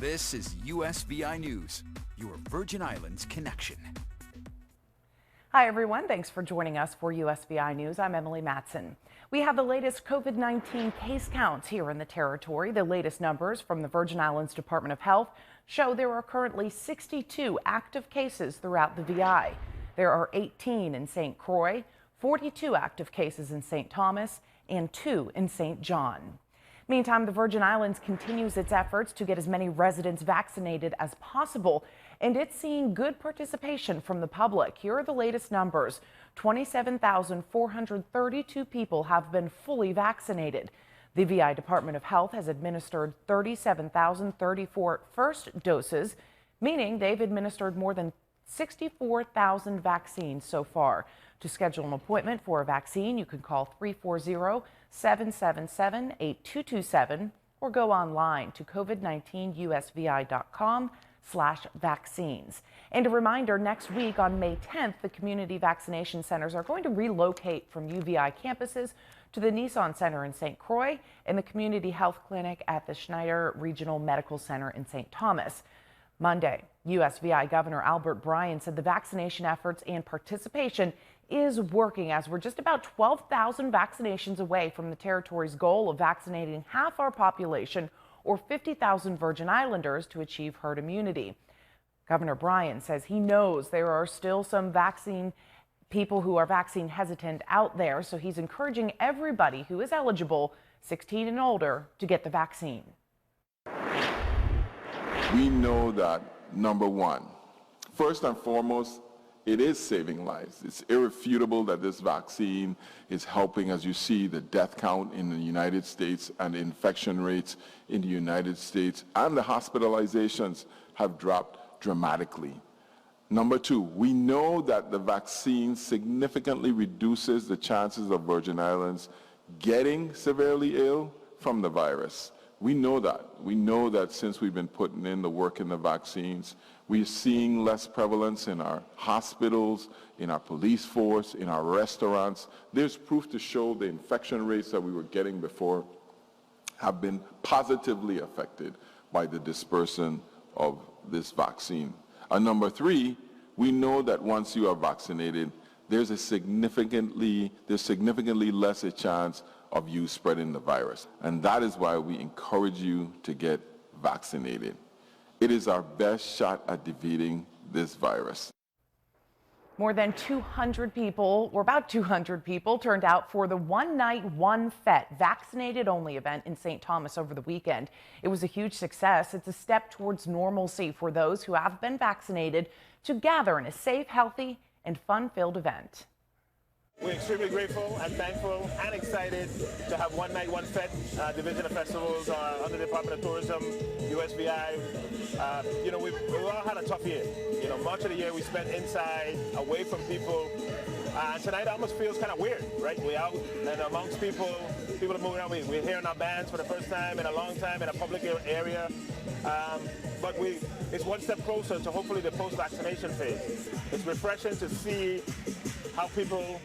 This is USVI News, your Virgin Islands connection. Hi, everyone. Thanks for joining us for USVI News. I'm Emily Matson. We have the latest COVID-19 case counts here in the territory. The latest numbers from the Virgin Islands Department of Health show there are currently 62 active cases throughout the VI. There are 18 in St. Croix, 42 active cases in St. Thomas, and 2 in St. John. Meantime, the Virgin Islands continues its efforts to get as many residents vaccinated as possible, and it's seeing good participation from the public. Here are the latest numbers. 27,432 people have been fully vaccinated. The VI Department of Health has administered 37,034 first doses, meaning they've administered more than 64,000 vaccines so far. To schedule an appointment for a vaccine, you can call 340-777-8227 or go online to covid19usvi.com/vaccines. And a reminder, next week on May 10th, the community vaccination centers are going to relocate from UVI campuses to the Nissan Center in St. Croix and the Community Health Clinic at the Schneider Regional Medical Center in St. Thomas. Monday, USVI Governor Albert Bryan said the vaccination efforts and participation is working as we're just about 12,000 vaccinations away from the territory's goal of vaccinating half our population, or 50,000 Virgin Islanders, to achieve herd immunity. Governor Bryan says he knows there are still some people who are vaccine hesitant out there, so he's encouraging everybody who is eligible, 16 and older, to get the vaccine. We know that, number one, first and foremost, it is saving lives. It's irrefutable that this vaccine is helping, as you see, the death count in the United States and the infection rates in the United States, and the hospitalizations have dropped dramatically. Number two, we know that the vaccine significantly reduces the chances of Virgin Islands getting severely ill from the virus. We know that. We know that since we've been putting in the work in the vaccines, we're seeing less prevalence in our hospitals, in our police force, in our restaurants. There's proof to show the infection rates that we were getting before have been positively affected by the dispersion of this vaccine. And number three, we know that once you are vaccinated, there's significantly less a chance of you spreading the virus. And that is why we encourage you to get vaccinated. It is our best shot at defeating this virus. More than 200 people, or about 200 people, turned out for the One Night, One Fet vaccinated-only event in St. Thomas over the weekend. It was a huge success. It's a step towards normalcy for those who have been vaccinated to gather in a safe, healthy, and fun-filled event. We're extremely grateful and thankful and excited to have One Night, One Fet Division of Festivals under the Department of Tourism, USVI. We've all had a tough year. Much of the year we spent inside, away from people. Tonight almost feels kind of weird, right? We're out and amongst people are moving around. We're hearing our bands for the first time in a long time in a public area. But it's one step closer to hopefully the post-vaccination phase. It's refreshing to see how people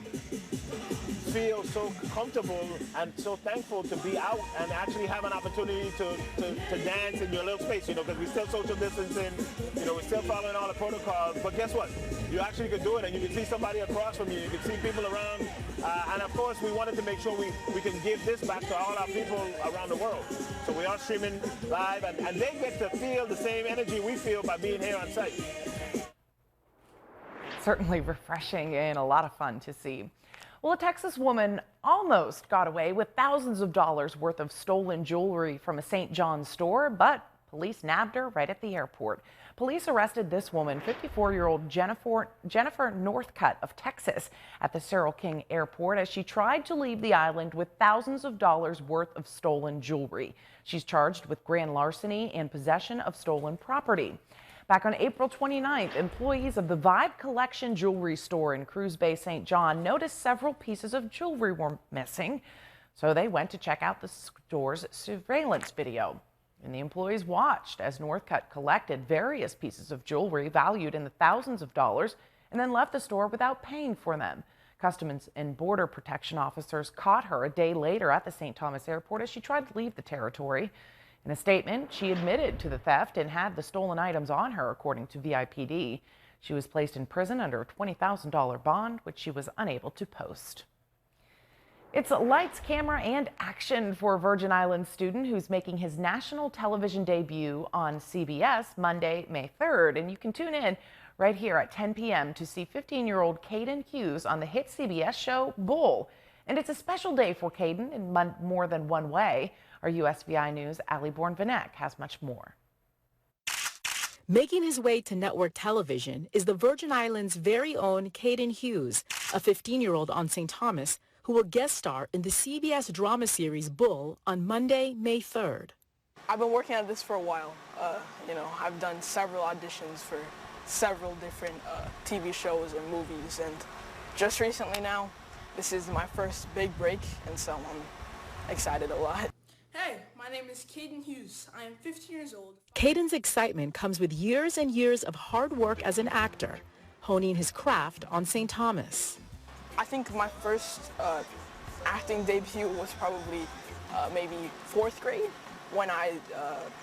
feel so comfortable and so thankful to be out and actually have an opportunity to dance in your little space, because we're still social distancing, we're still following all the protocols, but guess what? You actually could do it, and you can see somebody across from you, you can see people around, and of course we wanted to make sure we can give this back to all our people around the world. So we are streaming live, and they get to feel the same energy we feel by being here on site. Certainly refreshing and a lot of fun to see. Well, a Texas woman almost got away with thousands of dollars worth of stolen jewelry from a St. John's store, but police nabbed her right at the airport. Police arrested this woman, 54-year-old Jennifer Northcutt of Texas, at the Cyril King Airport as she tried to leave the island with thousands of dollars worth of stolen jewelry. She's charged with grand larceny and possession of stolen property. Back on April 29th, employees of the Vibe Collection jewelry store in Cruz Bay, St. John noticed several pieces of jewelry were missing, so they went to check out the store's surveillance video. And the employees watched as Northcutt collected various pieces of jewelry valued in the thousands of dollars and then left the store without paying for them. Customs and Border Protection officers caught her a day later at the St. Thomas airport as she tried to leave the territory. In a statement, she admitted to the theft and had the stolen items on her, according to VIPD. She was placed in prison under a $20,000 bond, which she was unable to post. It's lights, camera, and action for a Virgin Islands student who's making his national television debut on CBS Monday, May 3rd. And you can tune in right here at 10 p.m. to see 15-year-old Caden Hughes on the hit CBS show Bull. And it's a special day for Caden in more than one way. Our USVI News' Ali Bourne-Vanek has much more. Making his way to network television is the Virgin Islands' very own Caden Hughes, a 15-year-old on St. Thomas, who will guest star in the CBS drama series Bull on Monday, May 3rd. I've been working on this for a while. I've done several auditions for several different TV shows and movies, and just recently now, this is my first big break, and so I'm excited a lot. Hey, my name is Caden Hughes. I am 15 years old. Caden's excitement comes with years and years of hard work as an actor, honing his craft on St. Thomas. I think my first acting debut was probably maybe 4th grade when I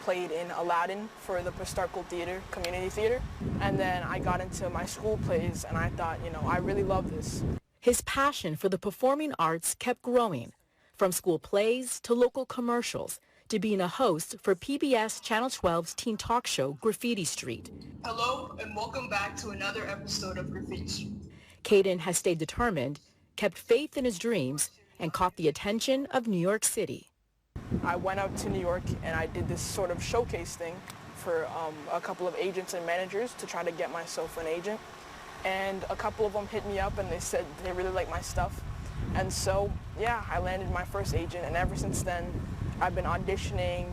played in Aladdin for the Prestarkle Theater, community theater. And then I got into my school plays and I thought, I really love this. His passion for the performing arts kept growing, from school plays to local commercials to being a host for PBS Channel 12's teen talk show Graffiti Street. Hello and welcome back to another episode of Graffiti Street. Caden has stayed determined, kept faith in his dreams, and caught the attention of New York City. I went out to New York and I did this sort of showcase thing for a couple of agents and managers to try to get myself an agent. And a couple of them hit me up and they said they really like my stuff. And so, yeah, I landed my first agent, and ever since then, I've been auditioning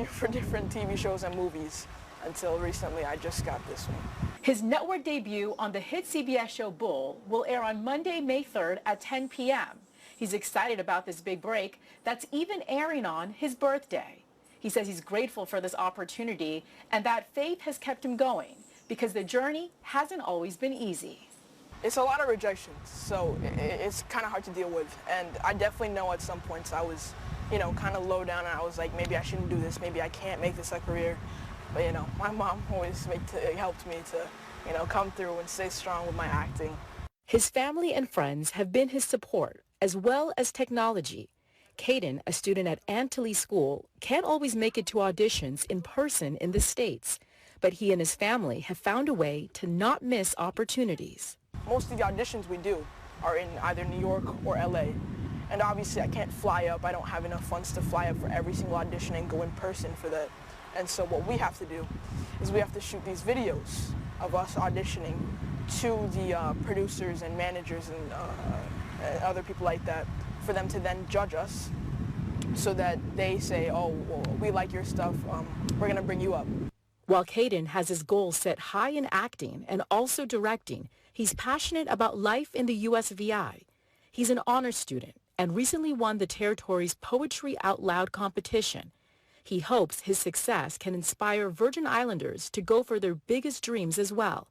for different TV shows and movies until recently I just got this one. His network debut on the hit CBS show Bull will air on Monday, May 3rd at 10 p.m. He's excited about this big break that's even airing on his birthday. He says he's grateful for this opportunity and that faith has kept him going because the journey hasn't always been easy. It's a lot of rejections, so it's kind of hard to deal with. And I definitely know at some points I was, kind of low down, and I was like, maybe I shouldn't do this, maybe I can't make this a career. But, my mom always helped me to, come through and stay strong with my acting. His family and friends have been his support, as well as technology. Caden, a student at Antilles School, can't always make it to auditions in person in the States, but he and his family have found a way to not miss opportunities. Most of the auditions we do are in either New York or LA. And obviously I can't fly up. I don't have enough funds to fly up for every single audition and go in person for that. And so what we have to do is we have to shoot these videos of us auditioning to the producers and managers and other people like that for them to then judge us so that they say, oh, well, we like your stuff, we're going to bring you up. While Caden has his goals set high in acting and also directing, he's passionate about life in the USVI. He's an honors student and recently won the territory's Poetry Out Loud competition. He hopes his success can inspire Virgin Islanders to go for their biggest dreams as well.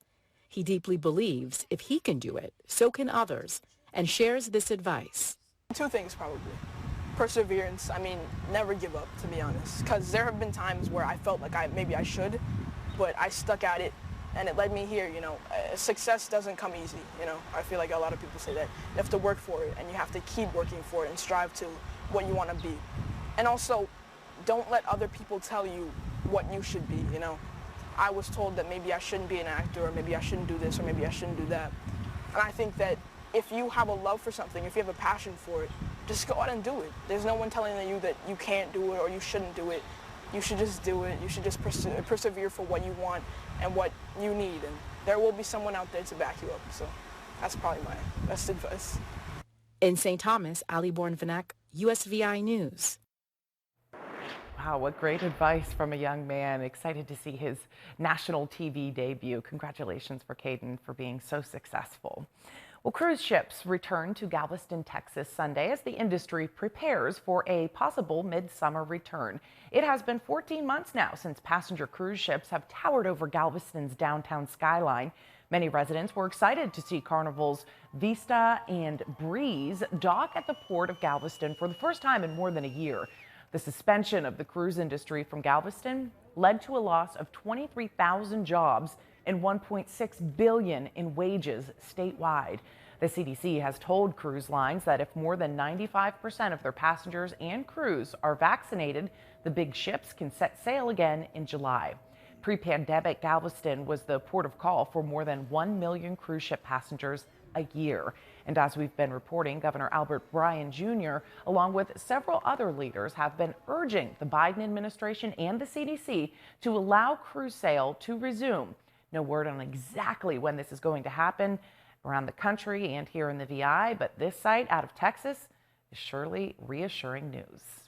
He deeply believes if he can do it, so can others, and shares this advice. 2 things probably. Perseverance, never give up, to be honest, because there have been times where I felt like maybe I should, but I stuck at it and it led me here. Success doesn't come easy. I feel like a lot of people say that you have to work for it and you have to keep working for it and strive to what you want to be. And also, don't let other people tell you what you should be. I was told that maybe I shouldn't be an actor, or maybe I shouldn't do this, or maybe I shouldn't do that. And I think that if you have a love for something, if you have a passion for it, just go out and do it. There's no one telling you that you can't do it or you shouldn't do it. You should just do it. You should just persevere for what you want and what you need. And there will be someone out there to back you up. So that's probably my best advice. In St. Thomas, Ali Bourne-Vanek, USVI News. Wow, what great advice from a young man. Excited to see his national TV debut. Congratulations for Caden for being so successful. Well, cruise ships return to Galveston, Texas Sunday as the industry prepares for a possible midsummer return. It has been 14 months now since passenger cruise ships have towered over Galveston's downtown skyline. Many residents were excited to see Carnival's Vista and Breeze dock at the port of Galveston for the first time in more than a year. The suspension of the cruise industry from Galveston led to a loss of 23,000 jobs and $1.6 billion in wages statewide. The CDC has told cruise lines that if more than 95% of their passengers and crews are vaccinated, the big ships can set sail again in July. Pre-pandemic, Galveston was the port of call for more than 1 million cruise ship passengers a year. And as we've been reporting, Governor Albert Bryan Jr., along with several other leaders, have been urging the Biden administration and the CDC to allow cruise sail to resume. No word on exactly when this is going to happen around the country and here in the VI, but this site out of Texas is surely reassuring news.